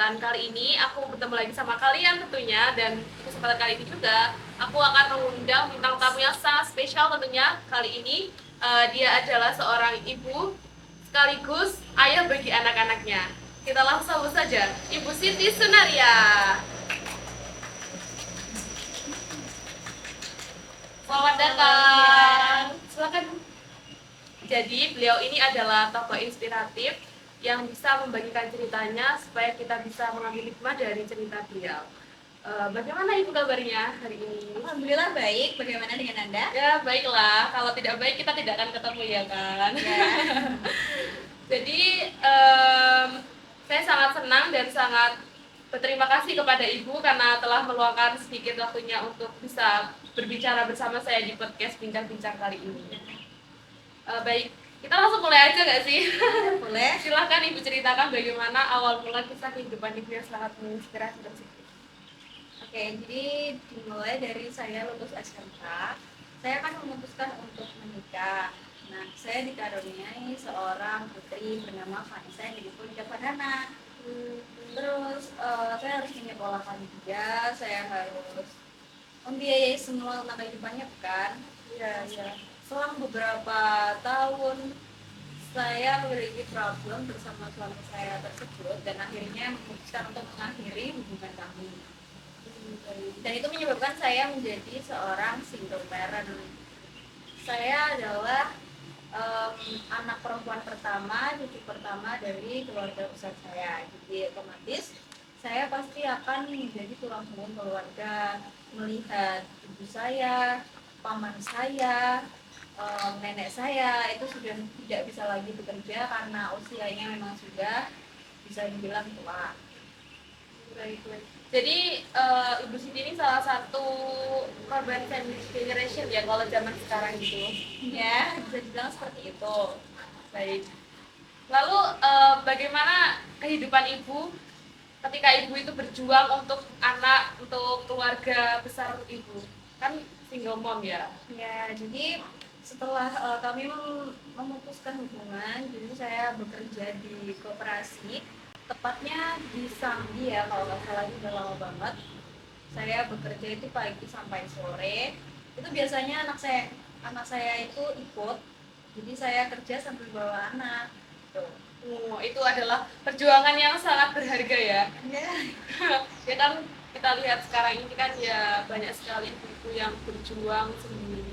Dan kali ini aku bertemu lagi sama kalian tentunya. Dan kesempatan kali ini juga aku akan mengundang bintang tamu yang sangat spesial tentunya. Kali ini dia adalah seorang ibu sekaligus ayah bagi anak-anaknya. Kita langsung saja, Ibu Siti Sunaria. Selamat datang. Silakan. Jadi beliau ini adalah tokoh inspiratif yang bisa membagikan ceritanya supaya kita bisa mengambil hikmah dari cerita beliau. Bagaimana Ibu kabarnya hari ini? Alhamdulillah baik. Bagaimana dengan Anda? Ya baiklah. Kalau tidak baik kita tidak akan ketemu ya kan. Ya. Jadi saya sangat senang dan sangat berterima kasih kepada Ibu karena telah meluangkan sedikit waktunya untuk bisa berbicara bersama saya di podcast Bincang-Bincang kali ini. Baik, kita langsung mulai aja nggak sih? Boleh. Silahkan Ibu ceritakan bagaimana awal mula kisah kehidupan Ibu yang sangat menginspirasi tersebut. Oke, jadi dimulai dari saya lulus SMK. Saya kan memutuskan untuk menikah. Nah, saya dikaruniai seorang putri bernama Vanessa yang didukung nikah Perdana. Terus saya harus menyekolahkan dia, saya harus membiayai semua tentang kehidupannya, bukan? Iya. Selang beberapa tahun saya memiliki problem bersama suami saya tersebut dan akhirnya memutuskan untuk mengakhiri hubungan kami. Dan itu menyebabkan saya menjadi seorang single parent. Saya adalah anak perempuan pertama, cucu pertama dari keluarga besar saya. Jadi otomatis saya pasti akan menjadi tulang punggung keluarga, melihat ibu saya, paman saya, nenek saya itu sudah tidak bisa lagi bekerja karena usianya memang sudah bisa dibilang tua. Baik. Jadi Ibu Siti ini salah satu korban sandwich generation ya kalau zaman sekarang gitu. Ya, bisa dibilang seperti itu. Baik. Lalu bagaimana kehidupan Ibu ketika Ibu itu berjuang untuk anak, untuk keluarga besar Ibu? Kan single mom ya. Ya, jadi setelah kami memutuskan hubungan, jadi saya bekerja di koperasi, tepatnya di Sambi ya, kalau nggak salah udah lama banget. Saya bekerja itu pagi sampai sore. Itu biasanya anak saya itu ikut, jadi saya kerja sambil bawa anak. Tuh. Itu adalah perjuangan yang sangat berharga ya. Ya. Ya kan kita lihat sekarang ini kan ya banyak sekali ibu yang berjuang sendiri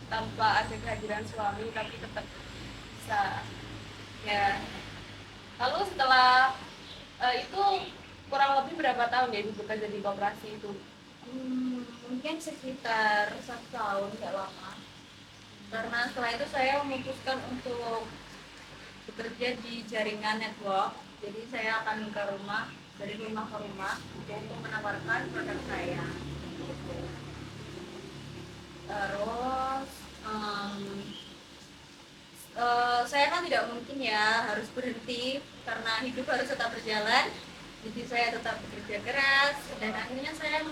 tanpa ada kehadiran suami tapi tetap bisa ya. Lalu setelah itu kurang lebih berapa tahun ya Ibu bekerja di koperasi itu? Mungkin sekitar 1 tahun, nggak lama. Karena setelah itu saya memutuskan untuk bekerja di jaringan network. Jadi saya akan ke rumah, dari rumah ke rumah untuk menawarkan produk saya. Terus saya kan tidak mungkin ya harus berhenti karena hidup harus tetap berjalan. Jadi saya tetap bekerja keras dan akhirnya saya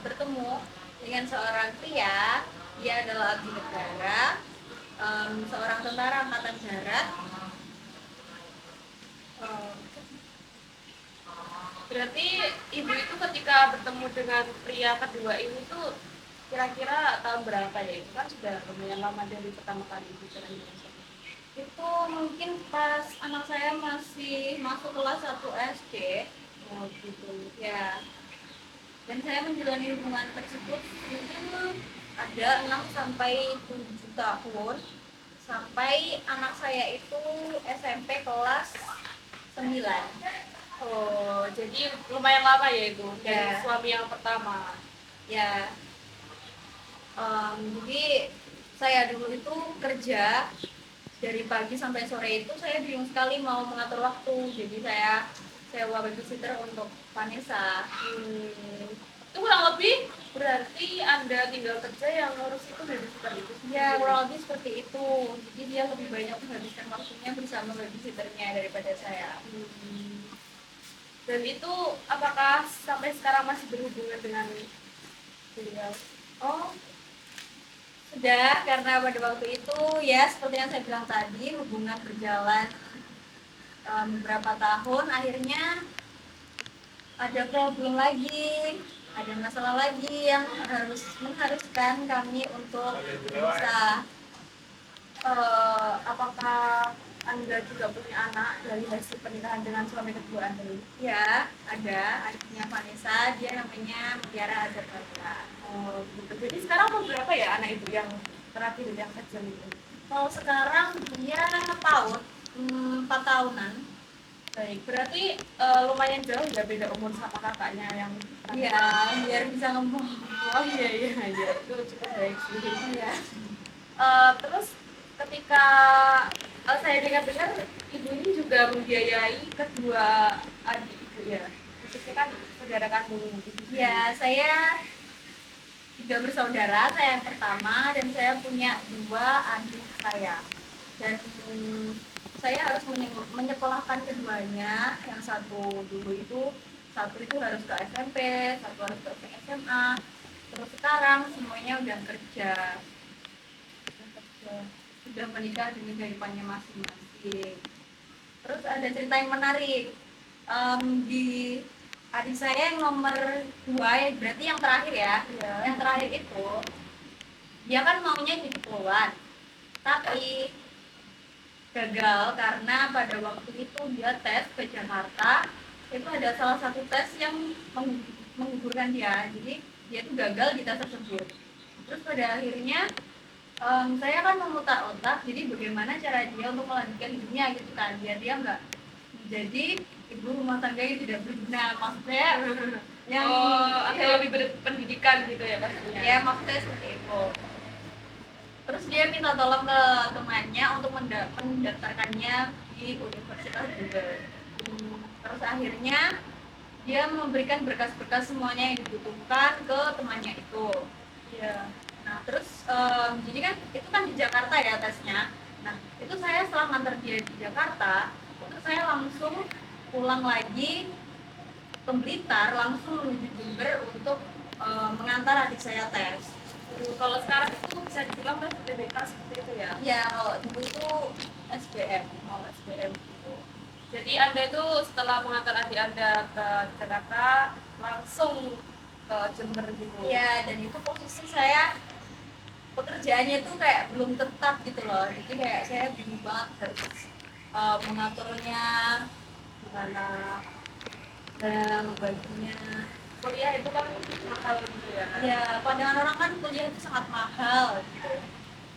bertemu dengan seorang pria. Dia adalah abdi negara, seorang tentara angkatan darat. Berarti Ibu itu ketika bertemu dengan pria kedua ini tuh kira-kira tahun berapa ya? Itu kan sudah lumayan lama dari pertama kali Ibu jalan dengan suami. Itu mungkin pas anak saya masih masuk kelas 1 SD. Oh gitu. Ya, dan saya menjalani hubungan tersebut mungkin ada 6 sampai 7 tahun sampai anak saya itu SMP kelas 9. Oh, jadi lumayan lama ya itu dari Ya. suami yang pertama. Ya, jadi saya dulu itu kerja dari pagi sampai sore itu saya bingung sekali mau mengatur waktu. Jadi saya sewa babysitter untuk Vanessa. Itu kurang lebih berarti Anda tinggal kerja yang ngurus itu babysitter itu sendiri. Ya, kurang lebih seperti itu. Jadi dia lebih banyak menghabiskan waktunya bersama babysitternya daripada saya. Dan itu apakah sampai sekarang masih berhubungan dengan beliau? Oh, sudah, karena pada waktu itu ya seperti yang saya bilang tadi, hubungan berjalan beberapa tahun, akhirnya ada problem lagi, ada masalah lagi yang mengharuskan kami untuk bisa. Apakah Anda juga punya anak dari hasil pernikahan dengan suami kedua Anda ini? Ya, ada adiknya Vanessa, dia namanya Mutiara Azarbalia. Oh, gitu. Jadi sekarang umur berapa ya anak ibu yang terakhir yang kecil itu? Kalau sekarang dia PAUD, 4 tahunan. Baik, berarti lumayan jauh ya beda umur sama kakaknya yang Iya, biar bisa ngomong. oh iya itu cukup baik sih. Iya. Terus ketika saya dengar-dengar ibu ini juga membiayai kedua adik ibu ya, maksudnya kan saudara kandung ibu. Ya, saya tiga bersaudara, saya yang pertama dan saya punya dua adik saya. Dan saya harus menyekolahkan keduanya. Yang satu itu harus ke SMP, satu harus ke SMA. Terus sekarang semuanya udah kerja, sudah menikah dengan kehidupannya masing-masing. Terus ada cerita yang menarik. Di adik saya yang nomor 2 ya, berarti yang terakhir ya. Iya. Yang terakhir itu dia kan maunya jadi poluan, tapi gagal karena pada waktu itu dia tes ke Jakarta, itu ada salah satu tes yang menggugurkan dia, jadi dia itu gagal di tes tersebut. Terus pada akhirnya saya kan memutar otak, jadi bagaimana cara dia untuk melanjutkan hidupnya gitu kan, biar dia nggak jadi ibu rumah tangga yang tidak berguna, maksudnya yang akhirnya lebih berpendidikan gitu ya pastinya. ya maksudnya seperti itu. Terus dia minta tolong ke temannya untuk mendaftarkannya di Universitas Google. Terus akhirnya dia memberikan berkas-berkas semuanya yang dibutuhkan ke temannya itu. Iya. Nah terus jadi kan itu kan di Jakarta ya tesnya. Nah itu saya setelah nganter dia di Jakarta, itu saya langsung pulang lagi ke Blitar, langsung menuju Jember untuk mengantar adik saya tes. Kalau sekarang itu bisa dibilang kan UTBK seperti itu ya. Ya kalau dulu itu SBM. Oh, SBM gitu. Jadi Anda itu setelah mengantar adik Anda ke Jakarta langsung ke Jember gitu. Ya dan itu posisi saya pekerjaannya tuh kayak belum tetap gitu loh, jadi kayak saya bingung banget harus mengaturnya gimana dan membaginya. Kuliah itu kan mahal gitu ya. Ya pandangan orang kan kuliah itu sangat mahal gitu,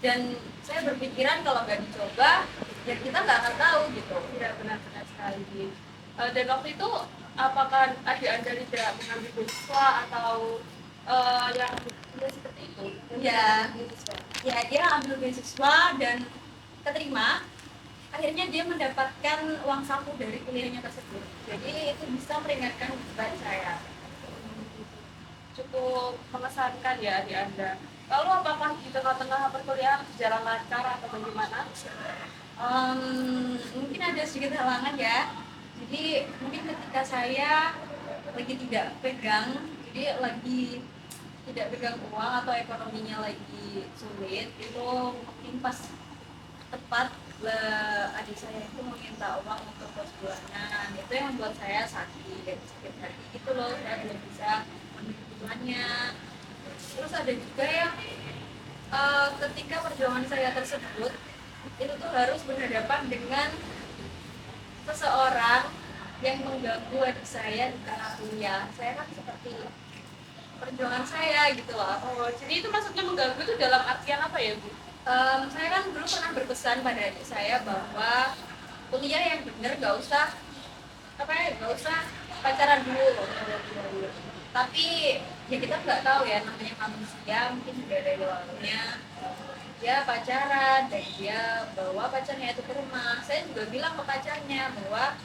dan saya berpikiran kalau nggak dicoba ya kita nggak akan tahu gitu. Iya benar-benar sekali. Dan waktu itu apakah adik Anda tidak mengambil beasiswa atau yang ya, seperti itu? Ya, ya dia ambil beasiswa dan keterima. Akhirnya dia mendapatkan uang saku dari kuliahnya tersebut. Jadi itu bisa meringankan beban saya. Cukup mengesankan ya adik Anda. Lalu apakah di tengah-tengah perkuliahan berjalan lancar atau bagaimana? Mungkin ada sedikit halangan ya. Jadi mungkin ketika saya lagi tidak pegang, jadi lagi tidak pegang uang atau ekonominya lagi sulit, itu mungkin pas tepat adik saya itu meminta uang untuk kos bulanan, itu yang membuat saya sakit hati gitu loh, saya belum bisa memenuhi kebutuhannya. Terus ada juga yang ketika perjuangan saya tersebut itu tuh harus berhadapan dengan seseorang yang mengganggu adik saya di tengah kuliah. Saya kan seperti perjuangan saya gitu loh. Oh, jadi itu maksudnya mengganggu itu dalam artian apa ya Bu? Saya kan dulu pernah berpesan pada adik saya bahwa kuliah yang benar gak usah pacaran dulu. Tapi ya kita nggak tahu ya, namanya manusia mungkin juga ada waktunya dia pacaran dan dia bawa pacarnya itu ke rumah. Saya juga bilang ke pacarnya bahwa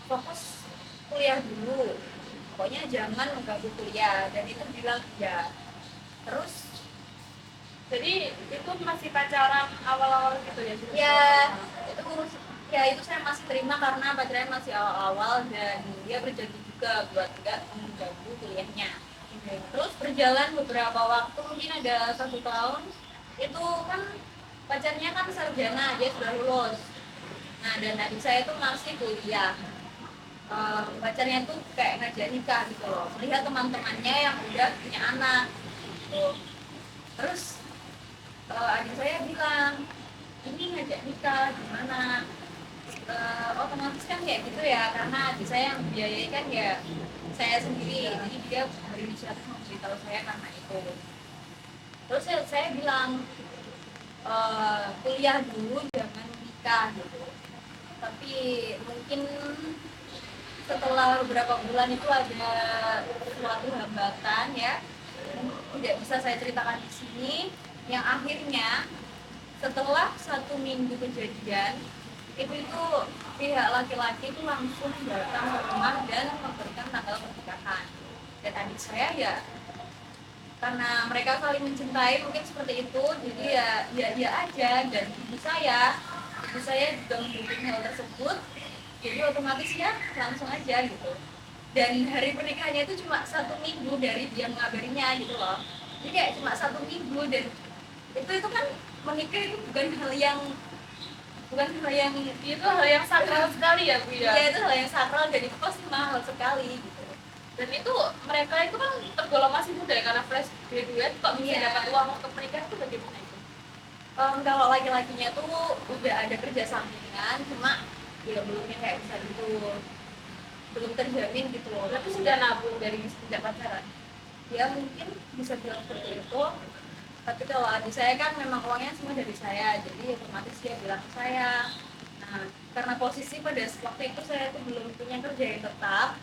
fokus kuliah dulu, pokoknya jangan mengganggu kuliah, dan itu bilang iya. Terus Jadi itu masih pacaran awal-awal gitu ya? ya itu urus ya itu saya masih terima karena pacarnya masih awal-awal dan dia berjanji juga buat nggak mengganggu kuliahnya. Terus berjalan beberapa waktu, mungkin ada 1 tahun, itu kan pacarnya kan sarjana, dia sudah lulus. Nah dan adik saya itu masih kuliah. pacarnya tuh kayak ngajak nikah gitu loh, melihat teman-temannya yang udah punya anak gitu. Terus adik saya bilang, ini ngajak nikah gimana? Otomatis kan kayak gitu ya, karena adik saya yang biayai kan ya saya sendiri, jadi dia berinisiatif memberitahu saya karena itu. Terus saya bilang, kuliah dulu jangan nikah gitu. Tapi mungkin setelah beberapa bulan itu ada suatu hambatan ya, tidak bisa saya ceritakan di sini, yang akhirnya setelah 1 minggu kejadian itu pihak laki-laki itu langsung datang ke rumah dan memberikan tanggal pernikahan. Dan adik saya ya karena mereka saling mencintai mungkin seperti itu, jadi ya aja. Dan ibu saya juga mendukung hal tersebut, jadi otomatis ya langsung aja gitu. Dan hari pernikahannya itu cuma 1 minggu dari dia mengabarinya gitu loh, jadi kayak cuma 1 minggu. Dan itu kan menikah itu bukan hal yang Itu hal yang sakral sekali ya Bu ya. iya, itu hal yang sakral dan itu pasti mahal sekali gitu. Dan itu mereka itu kan tergolong masih muda ya, karena fresh graduate kok bisa Iya. dapat uang untuk menikah itu bagaimana itu? Kalau laki-lakinya tuh udah ada kerja sampingan, cuma ya belum yang kayak bisa gitu, belum terjamin gitu loh. Tapi sudah nabung dari sejak pacaran. Ya mungkin bisa bilang seperti itu. Tapi kalau adik saya kan memang uangnya semua dari saya, jadi otomatis dia bilang ke saya. Nah, karena posisi pada waktu itu saya tuh belum punya kerja yang tetap,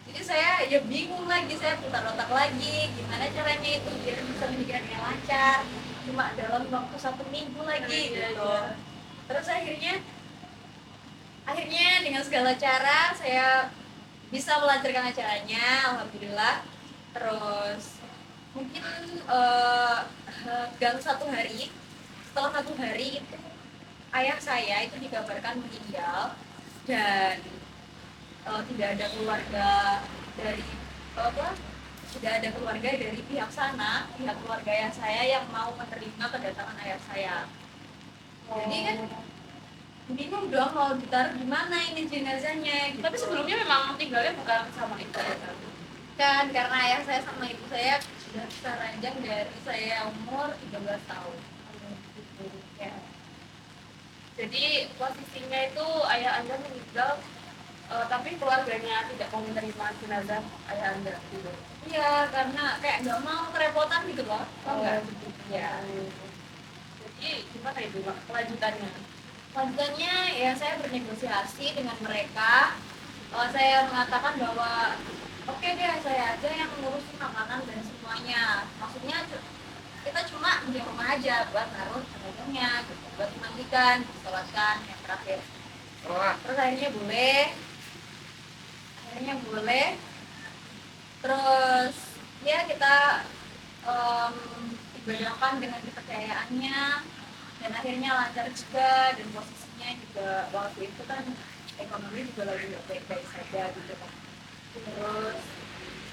jadi saya ya bingung lagi, saya putar otak lagi gimana caranya itu biar bisa menikahnya lancar, cuma dalam waktu 1 minggu lagi gitu. Terus akhirnya dengan segala cara saya bisa melancarkan acaranya, alhamdulillah. Terus mungkin gang 1 hari, setelah 1 hari itu ayah saya itu dikabarkan meninggal. Dan tidak ada keluarga dari apa tidak ada keluarga dari pihak sana, pihak keluarga ayah saya yang mau menerima kedatangan ayah saya. Jadi kan bingung dong mau ditaruh di mana ini jenazahnya gitu. Tapi sebelumnya memang tinggalnya bukan sama ibu ya kan? Kan karena ayah saya sama ibu saya sudah bisa ranjang dari saya umur 13 tahun gitu ya. Jadi posisinya itu ayah Anda meninggal, tapi keluarganya tidak mau menerima jenazah ayah Anda gitu. Iya, karena kayak nggak mau kerepotan gitu loh, tau nggak? Ya. Jadi gimana itu Pak kelanjutannya? Lanjutannya ya saya bernegosiasi dengan mereka. Saya mengatakan bahwa oke deh, saya aja yang ngurusin makanan dan semuanya. Maksudnya kita cuma di rumah aja buat naruh jenazahnya, gitu, buat dimandikan, disolatkan, yang terakhir. Terus akhirnya boleh. Terus ya kita um, ibadahkan dengan kepercayaannya, dan akhirnya lancar juga. Dan posisinya juga waktu itu kan ekonomi juga lagi baik-baik saja gitu kan. Terus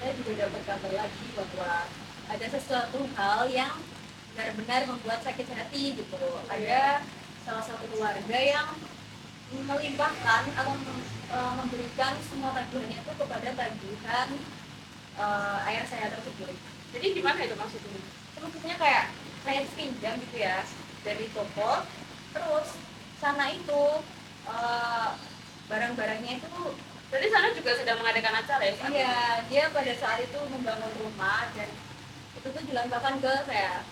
saya juga dapat kabar lagi bahwa ada sesuatu hal yang benar-benar membuat sakit hati gitu. Ada salah satu keluarga yang melimpahkan atau memberikan semua tagihannya itu kepada tagihan ayah saya tersebut. Jadi gimana itu maksudnya? Maksudnya kayak saya pinjam gitu ya dari toko, terus sana itu barang-barangnya itu. Jadi sana juga sedang mengadakan acara ya? Iya, dia pada saat itu membangun rumah dan itu tuh dilampahkan ke saya.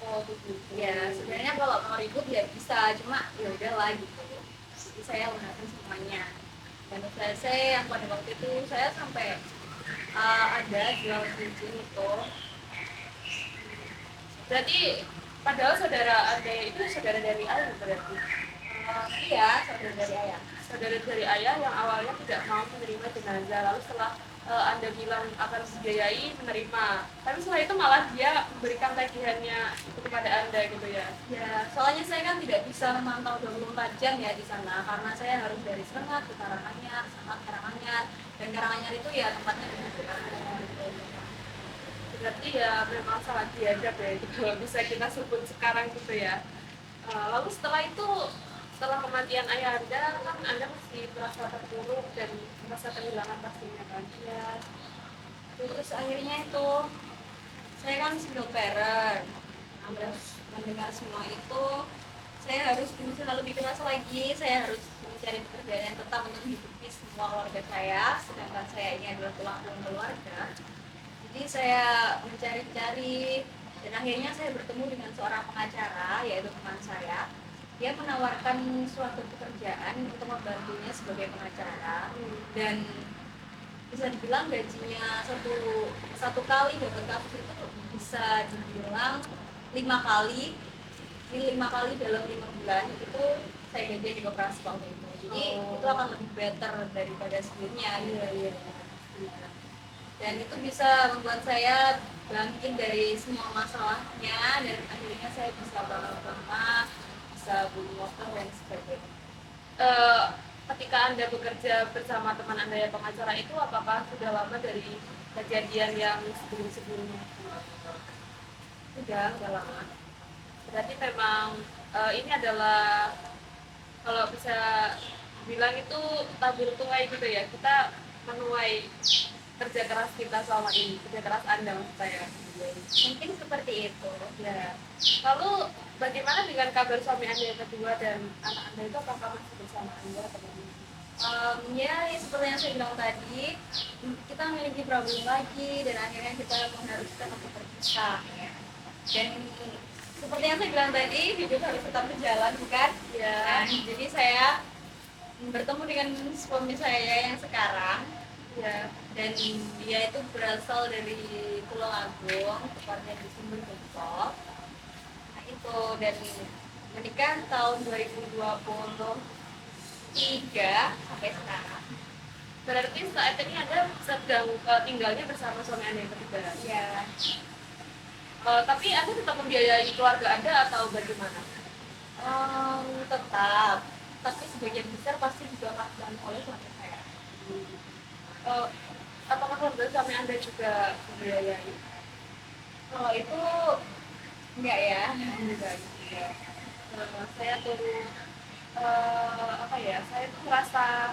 Oh begitu. Ya sebenarnya kalau mau ribut ya bisa, cuma ya udahlah gitu. Jadi saya lunasin semuanya. Dan selesai yang pada waktu itu saya sampai ada jual cincin itu. Berarti padahal saudara Anda itu saudara dari ayah berarti? Iya, saudara dari ayah. Saudara dari ayah yang awalnya tidak mau menerima jenazah, lalu setelah Anda bilang akan dibiayai menerima, tapi setelah itu malah dia memberikan tagihannya itu kepada Anda gitu ya? Ya, soalnya saya kan tidak bisa memantau 24 jam ya di sana, karena saya harus dari Serengat ke Karanganyar, Serengat Karanganyar, dan Karanganyar itu ya tempatnya di Berarti ya memang sangat biadab ya itu kalau bisa kita sebut sekarang gitu ya. Lalu setelah itu setelah kematian ayah Anda kan Anda masih merasa terpuruk dan merasa kehilangan pastinya kan? Ya, terus akhirnya itu saya kan single parent. Nah, terus mendengar semua itu saya harus berusaha lebih keras lagi, saya harus mencari pekerjaan yang tetap untuk menghidupi semua keluarga saya, sedangkan saya ini adalah tulang punggung keluarga. Jadi saya mencari-cari dan akhirnya saya bertemu dengan seorang pengacara, yaitu teman saya. Dia menawarkan suatu pekerjaan untuk membantunya sebagai pengacara, dan bisa dibilang gajinya satu kali dapat kasus itu bisa dibilang 5 kali. Ini 5 kali dalam 5 bulan itu saya gaji di koperasi waktu itu. Jadi itu akan lebih better daripada sebelumnya gitu. Iya. Dan itu bisa membuat saya bangkit dari semua masalahnya, dan akhirnya saya bisa bangun rumah, bisa beli motor dan sebagainya. Eh, Ketika Anda bekerja bersama teman Anda yang pengacara itu, apakah sudah lama dari kejadian yang sebelum-sebelumnya? Udah lama. Berarti memang ini adalah, kalau bisa bilang itu tabur tuai gitu ya, kita menuai kerja keras kita selama ini, kerja keras Anda maksud saya. Mungkin seperti itu. Ya. Lalu bagaimana dengan kabar suami Anda yang kedua dan anak Anda itu, apakah masih bersama Anda atau bagaimana? Ya seperti yang saya bilang tadi, kita memiliki problem lagi dan akhirnya kita mengharuskan untuk berpisah ya. Dan seperti yang saya bilang tadi, hidup harus tetap berjalan, bukan? Ya. Nah, jadi saya bertemu dengan suami saya yang sekarang, Ya. dan dia itu berasal dari Pulau Agung, tepatnya di Sumber Gempol. Nah itu, dan menikah tahun 2023 sampai sekarang. Berarti saat ini Anda sedang tinggalnya bersama suami Anda yang ketiga. Ya, Tapi Anda tetap membiayai keluarga Anda atau bagaimana? tetap, tapi sebagian besar pasti juga akan oleh suami saya. Eh, Apakah keluarga suami Anda juga membiayai? Kalau itu enggak ya. Enggak juga. Saya turut apa ya? Saya tuh merasa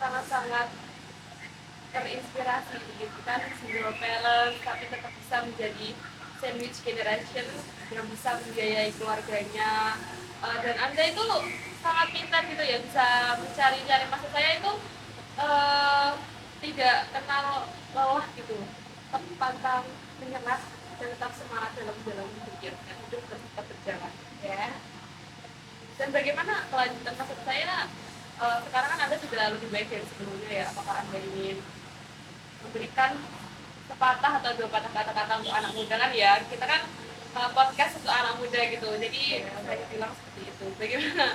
sangat-sangat terinspirasi begitu kan, single parent tapi tetap bisa menjadi sandwich generation yang bisa membiayai keluarganya. Dan Anda itu sangat pintar gitu ya, bisa mencari-cari, maksud saya itu eh, tidak kenal lelah gitu, tetap pantang menyerah dan tetap semangat dalam berpikir dan hidup tetap berjalan ya. Dan bagaimana kelanjutan, maksud saya sekarang kan Anda sudah lebih baik dari sebelumnya ya, apakah Anda ingin memberikan sepatah atau dua patah kata-kata untuk anak muda kan ya, kita kan podcast untuk anak muda gitu, jadi saya bilang seperti itu. Bagaimana?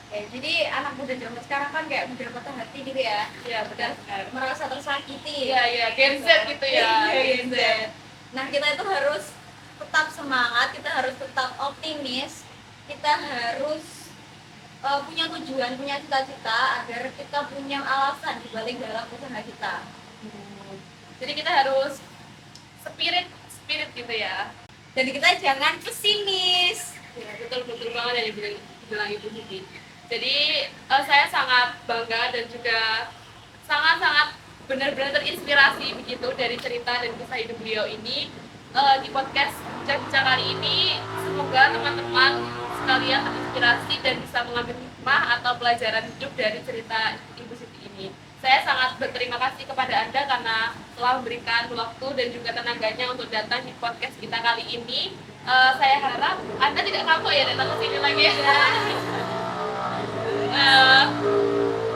Ya, jadi anak muda zaman sekarang kan kayak mudah patah hati gitu ya. Ya benar. Merasa tersakiti. Iya Gen Z gitu ya. Gen Z. Nah kita itu harus tetap semangat, kita harus tetap optimis, kita harus punya tujuan, punya cita-cita agar kita punya alasan dibalik dalam usaha kita. Jadi kita harus spirit gitu ya. Jadi kita jangan pesimis. Ya, betul banget yang dibilang Ibu Siti. Jadi saya sangat bangga dan juga sangat benar-benar terinspirasi begitu dari cerita dan kisah hidup beliau ini di podcast Bincang kali ini. Semoga teman-teman sekalian terinspirasi dan bisa mengambil hikmah atau pelajaran hidup dari cerita Ibu Siti ini. Saya sangat berterima kasih kepada Anda karena telah memberikan waktu dan juga tenaganya untuk datang di podcast kita kali ini. Saya harap Anda tidak kapok ya datang ke sini lagi.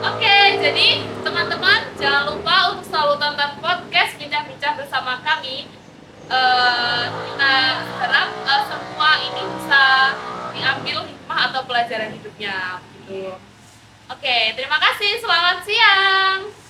Oke, jadi teman-teman jangan lupa untuk selalu tonton podcast Bincang-Bincang bersama kami. Kita harap semua ini bisa diambil hikmah atau pelajaran hidupnya. Gitu. Oke, terima kasih. Selamat siang.